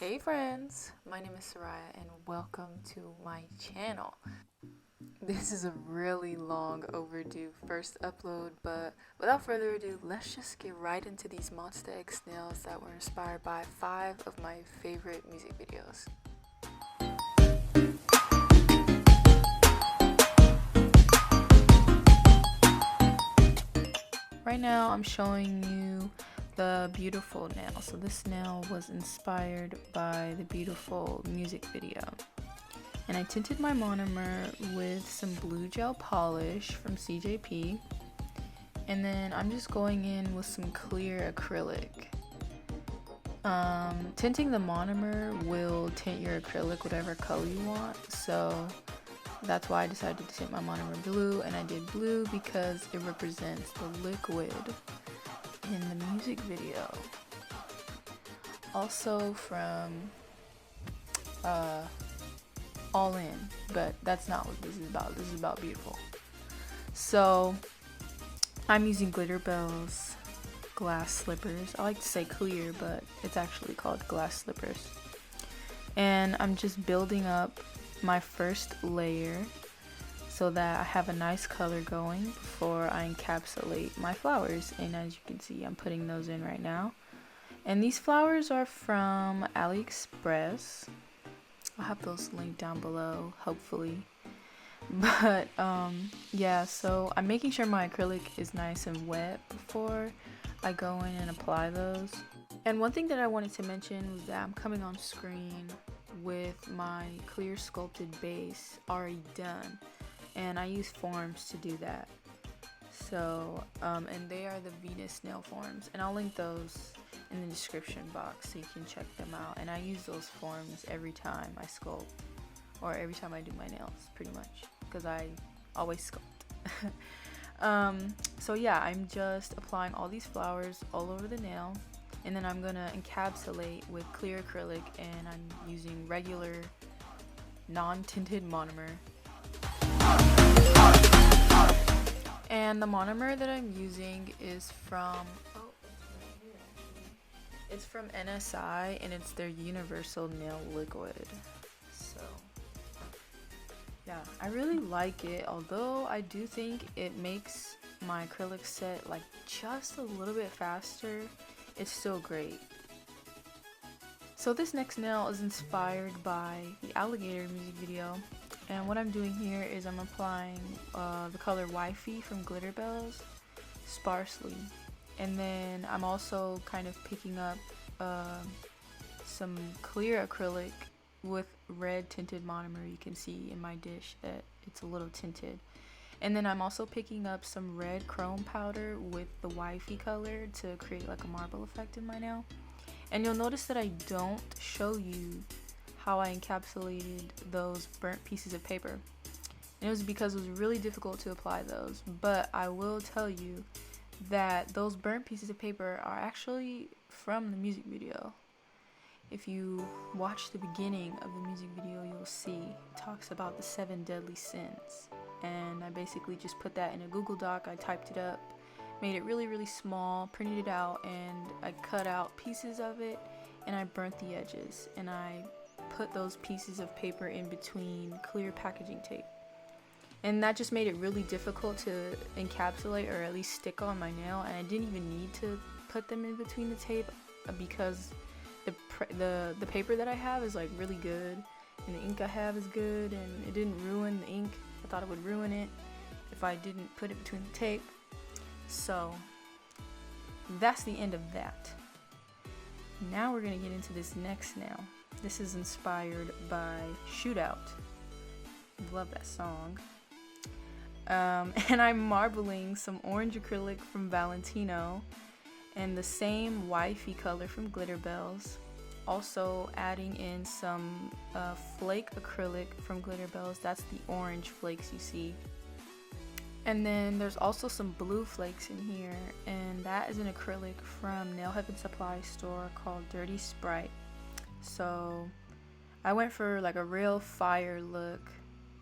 Hey friends, my name is Soraya and welcome to my channel. This is a really long overdue first upload, but without further ado, let's just get right into these Monsta X nails that were inspired by 5 of my favorite music videos. Right now I'm showing you the Beautiful nail. So this nail was inspired by the Beautiful music video. And I tinted my monomer with some blue gel polish from CJP. And then I'm just going in with some clear acrylic. Tinting the monomer will tint your acrylic whatever color you want. So that's why I decided to tint my monomer blue, and I did blue because it represents the liquid in the music video. Also from All In, but that's not what this is about. This is about Beautiful. So I'm using Glitter Bell's glass slippers. I like to say clear, but it's actually called glass slippers. And I'm just building up my first layer so that I have a nice color going before I encapsulate my flowers. And as you can see, I'm putting those in right now. And these flowers are from AliExpress. I'll have those linked down below, hopefully. But yeah, so I'm making sure my acrylic is nice and wet before I go in and apply those. And one thing that I wanted to mention was that I'm coming on screen with my clear sculpted base already done, and I use forms to do that. So and they are the Venus nail forms, and I'll link those in the description box so you can check them out. And I use those forms every time I sculpt, or every time I do my nails, pretty much, because I always sculpt. So yeah, I'm just applying all these flowers all over the nail, and then I'm gonna encapsulate with clear acrylic, and I'm using regular non-tinted monomer. And the monomer that I'm using is from it's from NSI, and it's their universal nail liquid. So yeah, I really like it, although I do think it makes my acrylic set like just a little bit faster. It's still great. So this next nail is inspired by the Alligator music video, and what I'm doing here is I'm applying the color Wifey from Glitter Bells sparsely, and then I'm also kind of picking up some clear acrylic with red tinted monomer. You can see in my dish that it's a little tinted. And then I'm also picking up some red chrome powder with the Wifey color to create like a marble effect in my nail. And you'll notice that I don't show you how I encapsulated those burnt pieces of paper. And it was because it was really difficult to apply those. But I will tell you that those burnt pieces of paper are actually from the music video. If you watch the beginning of the music video, you'll see it talks about the 7 deadly sins. And I basically just put that in a Google Doc. I typed it up, made it really small, printed it out, and I cut out pieces of it, and I burnt the edges, and I put those pieces of paper in between clear packaging tape. And that just made it really difficult to encapsulate, or at least stick on my nail, and I didn't even need to put them in between the tape because the paper that I have is like really good, and the ink I have is good, and it didn't ruin the ink. I thought it would ruin it if I didn't put it between the tape. So that's the end of that. Now we're gonna get into this next nail. This is inspired by Shootout. Love that song. And I'm marbling some orange acrylic from Valentino and the same Wifey color from Glitter Bells. Also adding in some flake acrylic from Glitter Bells. That's the orange flakes you see. And then there's also some blue flakes in here, and that is an acrylic from Nail Heaven Supply store called Dirty Sprite. So I went for like a real fire look,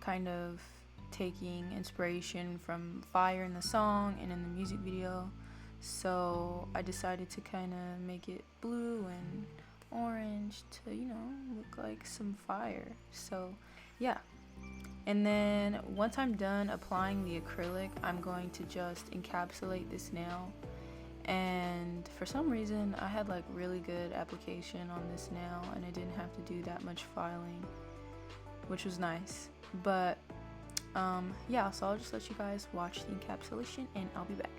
kind of taking inspiration from fire in the song and in the music video. So I decided to kind of make it blue and orange to, you know, look like some fire. So yeah. And then once I'm done applying the acrylic, I'm going to just encapsulate this nail. And for some reason I had like really good application on this nail and I didn't have to do that much filing, which was nice. But yeah, so I'll just let you guys watch the encapsulation and I'll be back.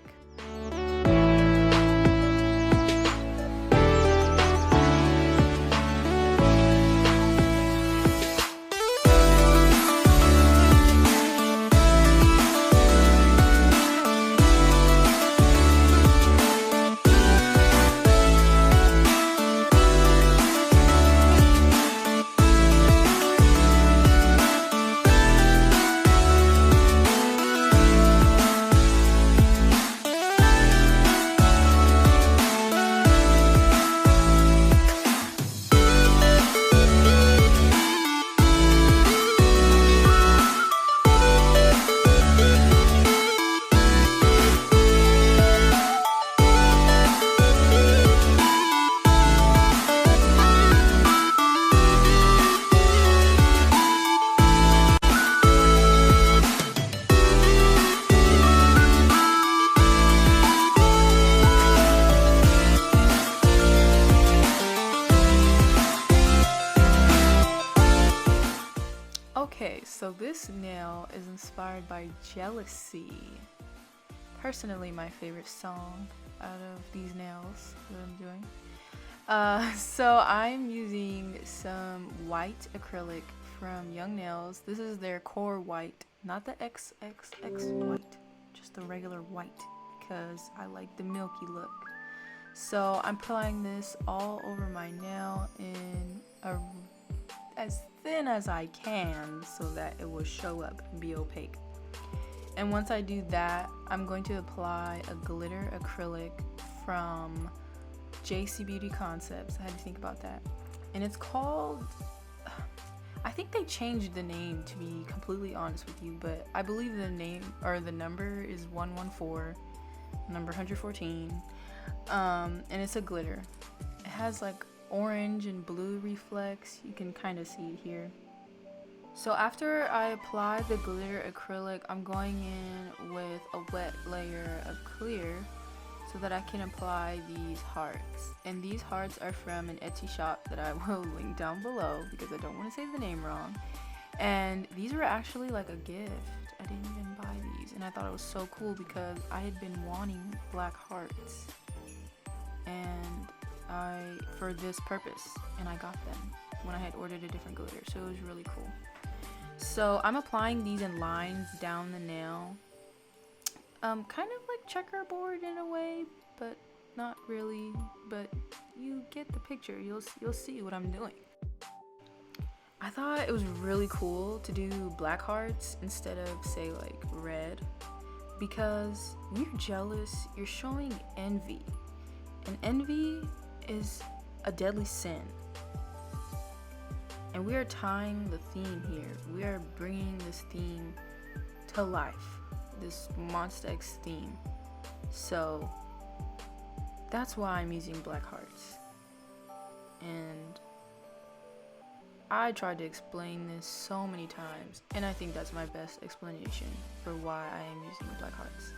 Okay, so this nail is inspired by Jealousy. Personally, my favorite song out of these nails that I'm doing. So I'm using some white acrylic from Young Nails. This is their core white, not the XXX white, just the regular white, because I like the milky look. So I'm applying this all over my nail in as thin as I can so that it will show up and be opaque. And once I do that, I'm going to apply a glitter acrylic from JC Beauty Concepts. I had to think about that. And it's called, I think they changed the name, to be completely honest with you, but I believe the name or the number is 114, number 114. And it's a glitter. It has like orange and blue reflex. You can kind of see it here. So after I apply the glitter acrylic, I'm going in with a wet layer of clear so that I can apply these hearts. And these hearts are from an Etsy shop that I will link down below because I don't want to say the name wrong. And these were actually like a gift. I didn't even buy these, and I thought it was so cool because I had been wanting black hearts and for this purpose, and I got them when I had ordered a different glitter, so it was really cool. So I'm applying these in lines down the nail, kind of like checkerboard in a way, but not really, but you get the picture. You'll see what I'm doing. I thought it was really cool to do black hearts instead of, say, like red, because when you're jealous, you're showing envy, and envy is a deadly sin. And we are tying the theme here. We are bringing this theme to life, this Monsta X theme. So that's why I'm using black hearts. And I tried to explain this so many times, and I think that's my best explanation for why I am using black hearts.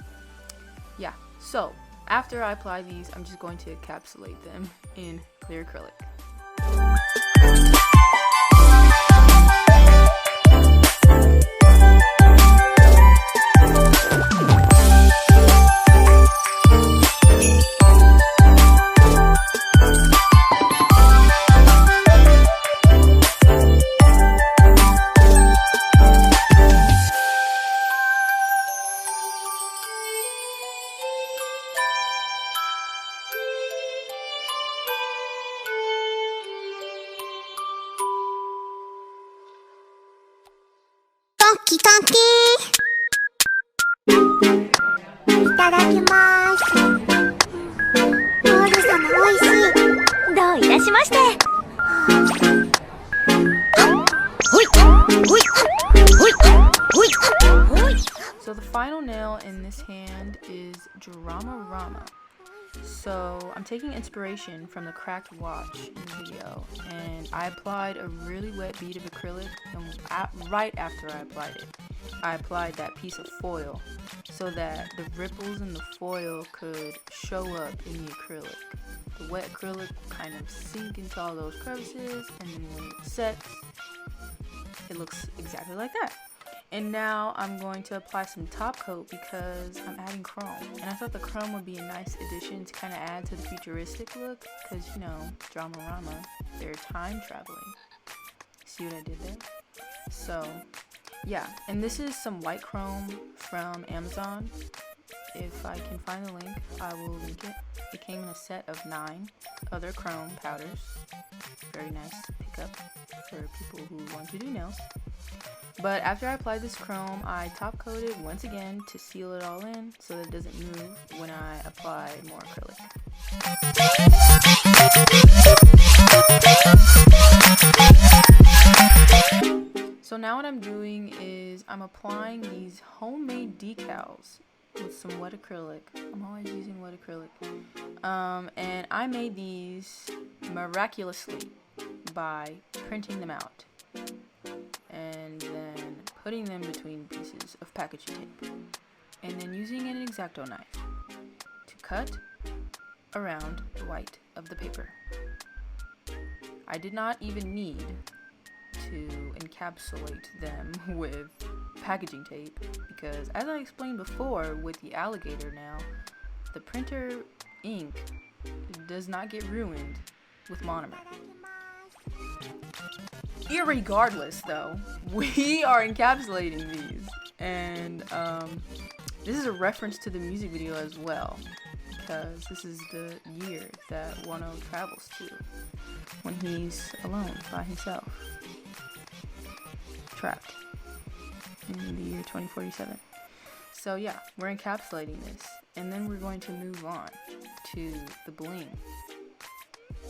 Yeah, so after I apply these, I'm just going to encapsulate them in clear acrylic. So the final nail in this hand is Dramarama. So I'm taking inspiration from the cracked watch in the video, and I applied a really wet bead of acrylic, and right after I applied it, I applied that piece of foil so that the ripples in the foil could show up in the acrylic. The wet acrylic kind of sink into all those crevices, and then when it sets, it looks exactly like that. And now I'm going to apply some top coat because I'm adding chrome. And I thought the chrome would be a nice addition to kind of add to the futuristic look because, you know, Dramarama, they're time traveling. See what I did there? So, yeah. And this is some white chrome from Amazon. If I can find the link, I will link it. It came in a set of 9 other chrome powders. Very nice to pick up for people who want to do nails. But after I applied this chrome, I top coated once again to seal it all in so that it doesn't move when I apply more acrylic. So now what I'm doing is I'm applying these homemade decals with some wet acrylic. I'm always using wet acrylic. And I made these miraculously by printing them out and then putting them between pieces of packaging tape, and then using an X-Acto knife to cut around the white of the paper. I did not even need to encapsulate them with packaging tape because, as I explained before with the alligator nail, the printer ink does not get ruined with monomer. Irregardless, though, we are encapsulating these, and this is a reference to the music video as well, because this is the year that Wano travels to when he's alone by himself, trapped in the year 2047. So yeah, we're encapsulating this, and then we're going to move on to the bling,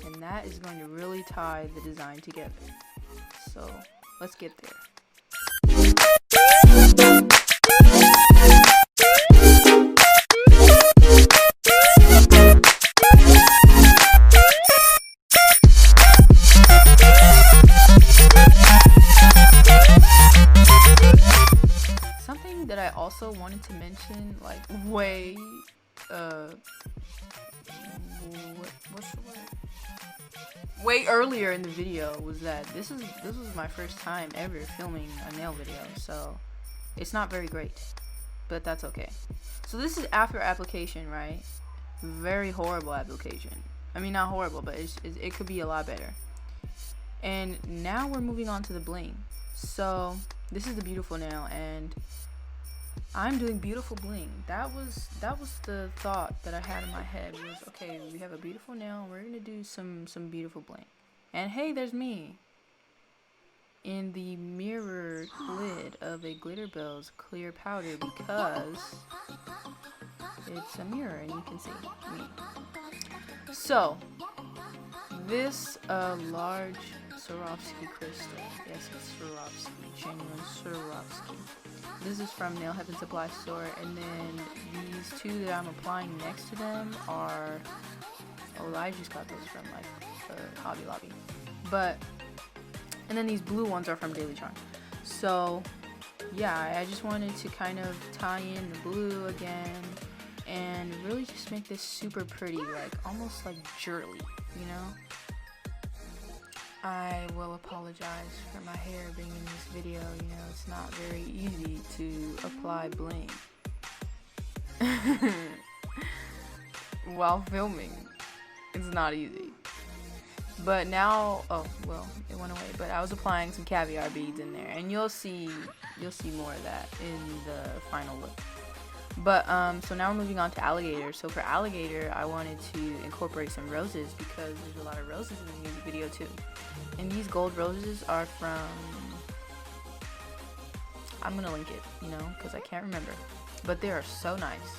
and that is going to really tie the design together. So let's get there. Something that I also wanted to mention, like what's the word? Way earlier in the video was that this was my first time ever filming a nail video, so it's not very great, but that's okay. So this is after application, right? Very horrible application. I mean, not horrible, but it could be a lot better. And now we're moving on to the bling. So this is the beautiful nail, and I'm doing beautiful bling. That was the thought that I had in my head was, okay, we have a beautiful nail and we're gonna do some beautiful bling. And hey, there's me in the mirrored lid of a Glitterbell's clear powder because it's a mirror and you can see me. So this large Swarovski crystal. Yes, it's Swarovski, genuine Swarovski. This is from Nail Heaven Supply Store, and then these two that I'm applying next to them are, oh, I just got those from like Hobby Lobby. But, and then these blue ones are from Daily Charm. So, yeah, I just wanted to kind of tie in the blue again and really just make this super pretty, like almost like jewelry, you know? I will apologize for my hair being in this video. You know, it's not very easy to apply bling while filming. It's not easy. But now, oh well, it went away. But I was applying some caviar beads in there, and you'll see more of that in the final look. But so now we're moving on to alligator. So for alligator, I wanted to incorporate some roses because there's a lot of roses in the music video too. And these gold roses are from, I'm gonna link it, you know, because I can't remember. But they are so nice.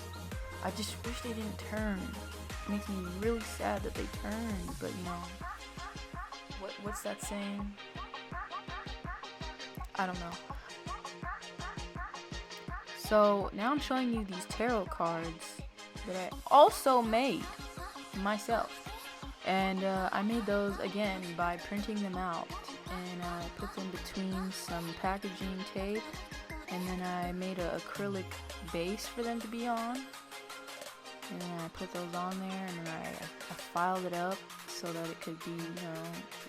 I just wish they didn't turn. It makes me really sad that they turned. But you know, what's that saying? I don't know. So now I'm showing you these tarot cards that I also made. myself. And I made those again by printing them out, and I put them between some packaging tape, and then I made an acrylic base for them to be on, and then I put those on there, and then I filed it up so that it could be,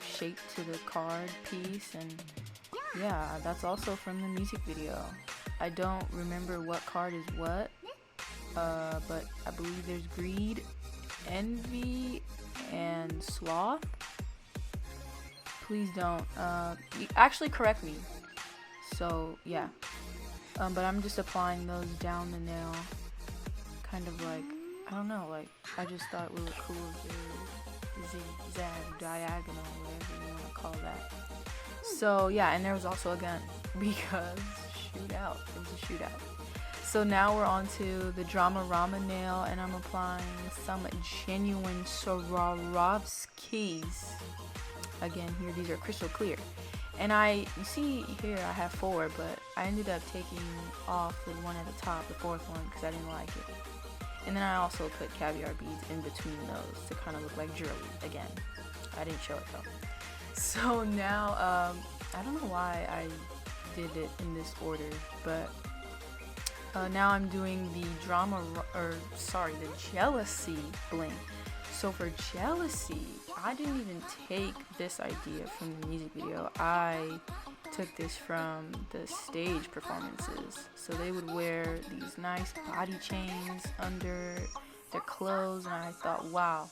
shaped to the card piece. And yeah, that's also from the music video. I don't remember what card is what, but I believe there's greed, envy, and sloth. Please don't actually correct me. So yeah, but I'm just applying those down the nail, kind of like, I don't know, like I just thought it would look cool if zigzag, diagonal, whatever you want to call that. So yeah, and there was also a gun because shootout. It was a shootout. So now we're on to the Dramarama nail, and I'm applying some genuine Swarovskis. Again, here these are crystal clear. And you see here I have 4, but I ended up taking off the one at the top, the 4th one, because I didn't like it. And then I also put caviar beads in between those to kind of look like jewelry. Again, I didn't show it though. So now, I don't know why I did it in this order, but now I'm doing the the jealousy bling. So for jealousy, I didn't even take this idea from the music video. I took this from the stage performances. So they would wear these nice body chains under their clothes, and I thought, wow,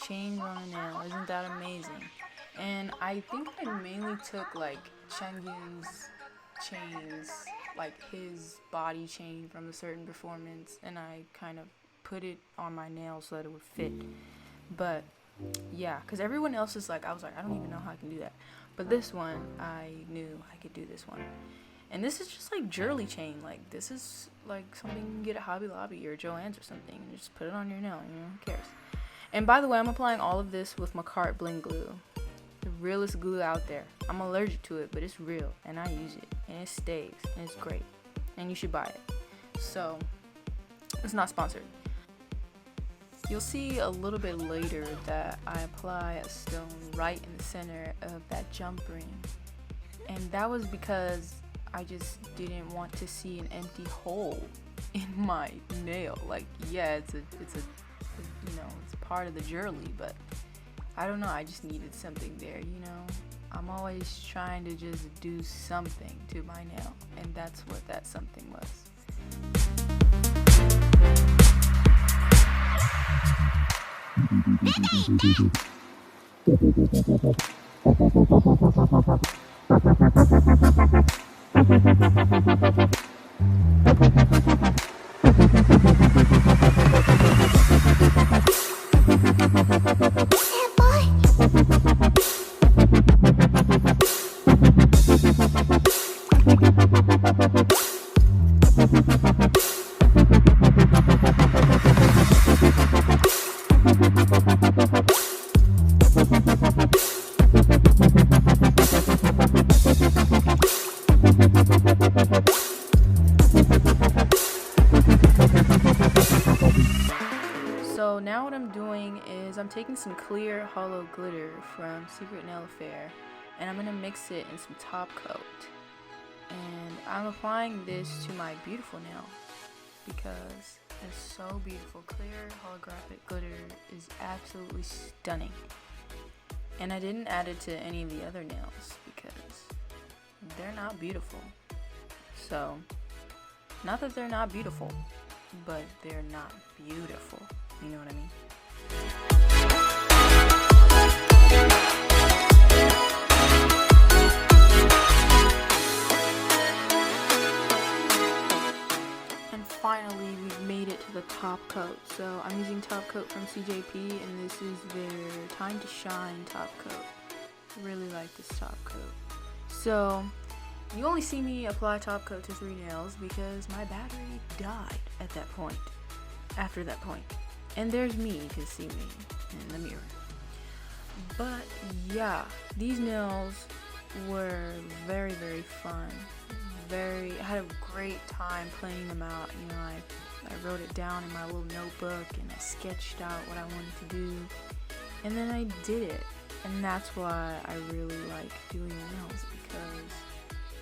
chains on a nail, isn't that amazing? And I think I mainly took like Changyun's chains, like his body chain from a certain performance, and I kind of put it on my nails so that it would fit. But yeah, because everyone else is like, I was like, I don't even know how I can do that. But this one, I knew I could do this one. And this is just like jewelry chain. Like, this is like something you can get at Hobby Lobby or Joann's or something, and just put it on your nail, who cares? And by the way, I'm applying all of this with my Cart Bling glue. The realest glue out there. I'm allergic to it, but it's real, and I use it, and it stays, and it's great, and you should buy it. So, it's not sponsored. You'll see a little bit later that I apply a stone right in the center of that jump ring, and that was because I just didn't want to see an empty hole in my nail. Like, yeah, it's a part of the jewelry, but I don't know, I just needed something there, I'm always trying to just do something to my nail, and that's what that something was. So now what I'm doing is I'm taking some clear hollow glitter from Secret Nail Affair, and I'm going to mix it in some top coat. And I'm applying this to my beautiful nail because it's so beautiful. Clear holographic glitter is absolutely stunning. And I didn't add it to any of the other nails because they're not beautiful. So, not that they're not beautiful, but they're not beautiful. You know what I mean? And finally, we've made it to the top coat. So I'm using top coat from CJP, and this is their Time to Shine top coat. I really like this top coat. So you only see me apply top coat to 3 nails because my battery died at that point. After that point. And there's me, you can see me in the mirror. But yeah, these nails were very, very fun. I had a great time playing them out. I I wrote it down in my little notebook and I sketched out what I wanted to do, and then I did it. And that's why I really like doing nails, because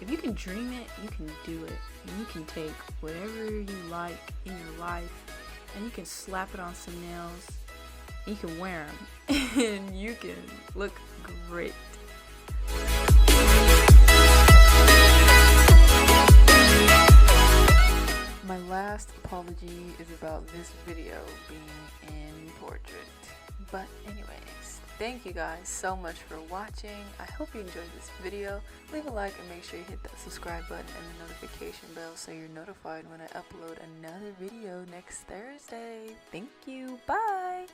if you can dream it, you can do it. And you can take whatever you like in your life and you can slap it on some nails, and you can wear them, and you can look great. My last apology is about this video being in portrait. But anyways, thank you guys so much for watching. I hope you enjoyed this video. Leave a like and make sure you hit that subscribe button and the notification bell so you're notified when I upload another video next Thursday. Thank you. Bye.